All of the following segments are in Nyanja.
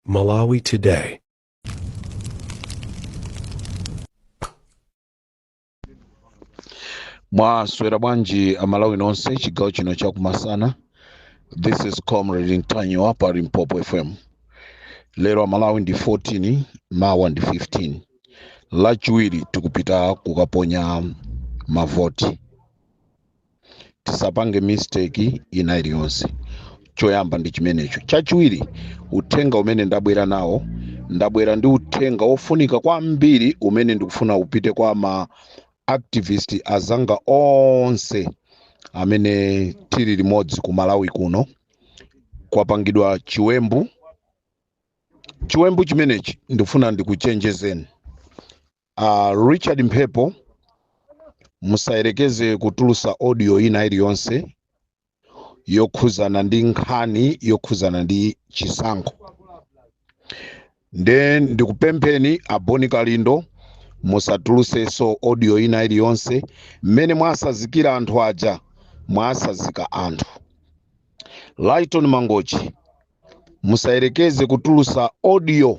Malawi Today. Mwaswera bwanji amalawi nonse chigawo chino chakumasana. This is Comrade Ntanyo hapa Limpopo FM. Lero Malawi ndi 14, mawa ndi 15. Lachiwiri tikupita kukaponya mavoti. Tisapange mistake ina iliyonse. Choyamba ndi chimenecho. Chachiwiri uthenga umene ndabwera nawo, ndabwera ndi uthenga ofunika kwambiri umene ndikufuna upite kwa ma activist azanga onse amene tili limodzi ku Malawi kuno. Kwapangidwa chiwembu chimenechi ndifuna ndikuchenjezeni. Richard Mphepo musayerekeze kutulusa audio ina iliyonse yokhuzana ndi nkhani yokhuzana ndi chisankho. Then ndikupempheni aboni kalindo musatuluseso audio ina iliyonse mmene mwasazikira anthu aja mwasazika anthu. Lighton Mangochi musayerekeze kutulusa audio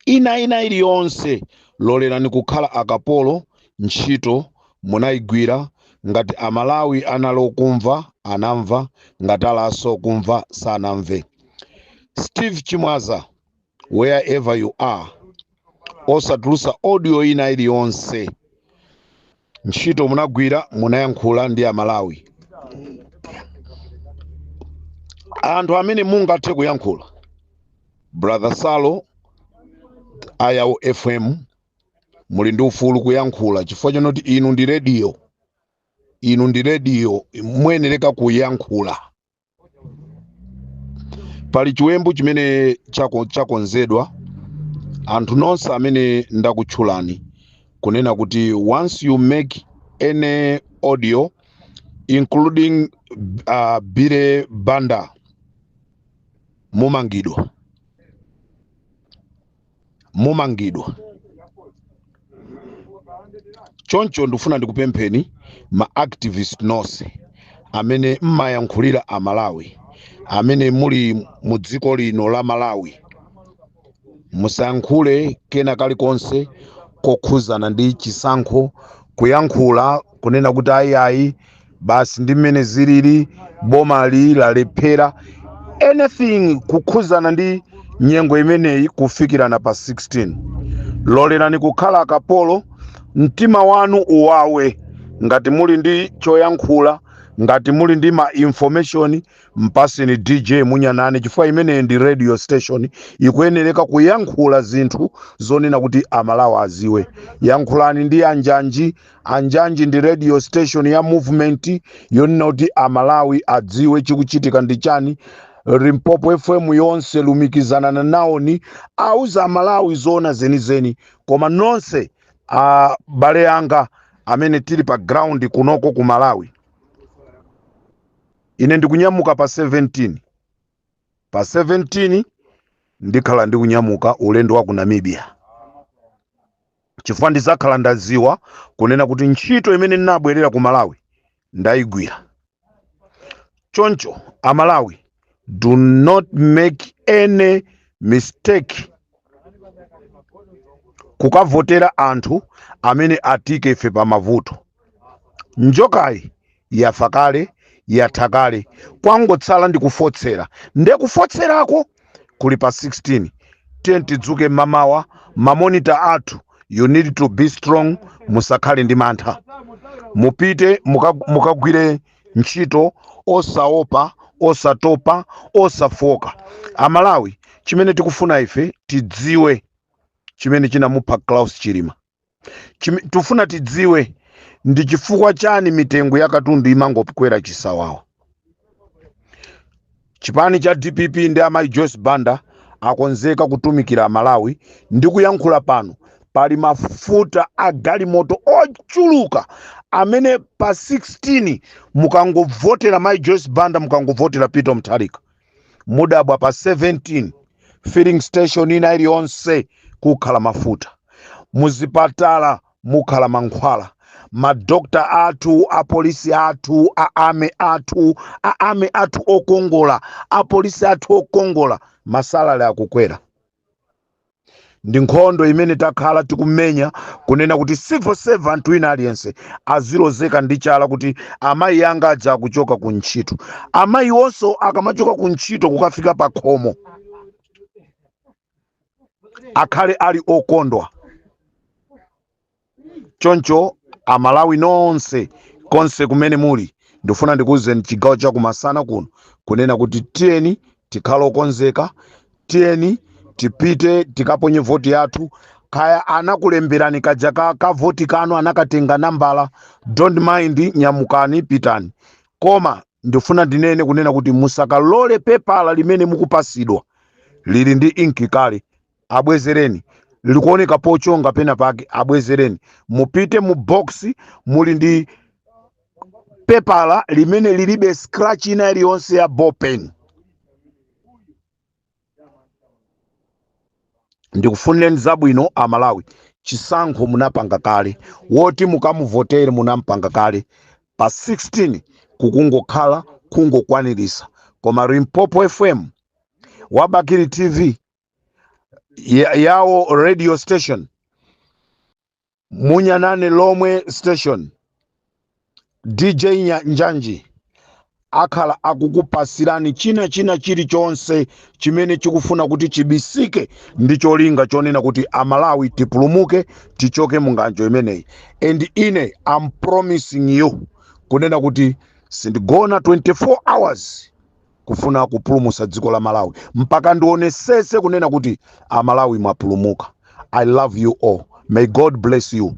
ina iliyonse lolerani kukhala akapolo ntchito munayigwira ngati amalawi analo kumva anamva ngati alaso kumva sanamve. Steve Chimwaza, wherever you are, osatulusa audio ina iliyonse ntchito munagwira munayankhula ndi amalawi. Anthu amene mungathe kuyankhula, Brother Salo, Ayawo FM, muli ndi ufulu kuyankhula chifukwa chonoti inu ndi radio muyenereka kuyankhula. Pali chiwembu chimene chakonzedwa anthu nonse amene ndakutchulani kunena kuti once you make any audio including Bire Banda mumangidwa. Choncho ndifuna ndikupempheni ma activist nonse amene mmayankhulira amalawi, amene muli mu dziko lino la Malawi, musayankhule kena kalikonse kokhuzana ndi chisankho, kuyankhula kunena kuti ayi basi ndi mmene zilili boma lalephera anything kukhuzana ndi nyengo imeneyi kufikirana pa 16. Lolerani kukhala akapolo, mtima wanu uwawe ngati muli ndi choyankhula, ngati muli ndi ma information mpaseni DJ Munyanani chifukwa imene ndi radio station ikuyenereka kuyankhula zinthu zonena kuti amalawi aziwe. Yankhulani ndi Anjanji ndi radio station ya movement yonena kuti amalawi adziwe chikuchitika ndi chani. Limpopo FM yonse lumikizana naoni auza amalawi zona zenizeni, koma nonse bale yanga amene tili pa ground kunoko ku Malawi. Ine ndikunyamuka pa 17. Pa 17 ndikhala ndikunyamuka ulendo wa ku Namibia. Chifukwa ndizakhala ndaziwa kunena kuti ntchito imene ndinabwerera ku Malawi ndayigwira. Choncho amalawi, do not make any mistake kukavotera anthu amene atike ife pa mavuto. Njokayi yafa kale, yatha kale, kwangotsala ndi kufotsera. Nde kufotserako kuli pa 16. Tidzuke mamawa, mamonita athu, you need to be strong, musakhale ndi mantha. Mupite mukagwire ntchito osaopa, osatopa, osafoka. Amalawi, chimene tikufuna ife tidziwe chimene chinamupha Klaus Chilima. Tufuna tidziwe ndi chifukwa chani mitengo ya katundu imangokwera chisawawa. Chipani cha DPP ndi amayi Joyce Banda akonzeka kutumikira Malawi ndi kuyankhula pano. Pali mafuta a galimoto ochuluka amene pa 16 mukangovotera amayi Joyce Banda, mukangovotera Peter Mutharika. Mudabwa pa 17 filling station ina iliyonse kukhala mafuta. Muzipatala mukhala mankhwala. Madokta athu, apolisi athu, aame athu okongola, apolisi athu okongola, masalale akukwera. ndi nkhondo imene takhala tikumenya kunena kuti civil servant wina aliyense azilozeka ndi chala kuti amayi anga adza kuchoka ku ntchito. Amayi onso akamachoka ku ntchito kukafika pa khomo akhale ali okondwa. Choncho Amalawi nonse konse kumene muli ndifuna ndikuwuzeni chigawo cha kumasana kuno kunena kuti tiyeni tikhale okonzeka, tiyeni tipite tikaponye voti yathu. Kaya anakulemberani kaja ka voti kanu anakatenga nambala, don't mind, nyamukani pitani. Koma ndifuna ndinene kunena kuti musakalole pepala limene mukupasidwa lili ndi inki kale, abwezereni. Likuoneka pochonga pena pake, abwezereni. Mupite mu box muli ndi pepala limene lilibe scratch ina iliyonse ya ballpen. Ndikufunireni zabwino Amalawi. Chisankho munapanga kale, woti mukamuvotere munampanga kale. Pa 16 kukungokhala kungokwanirisa. Koma Limpopo FM, Wabakiri TV, yawo radio station, Munyanane Lomwe station, DJ Njanji akhala akukupasirani china chilichonse chimene chikufuna kuti chibisike ndi cholinga chonena kuti Amalawi tipulumuke tichoke munganjo imeneyi. And ine I'm promising you kunena kuti sindigona 24 hours kufuna kupulumusa dziko la Malawi mpaka ndionesese kunena kuti Amalawi mwapulumuka. I love you all. May God bless you.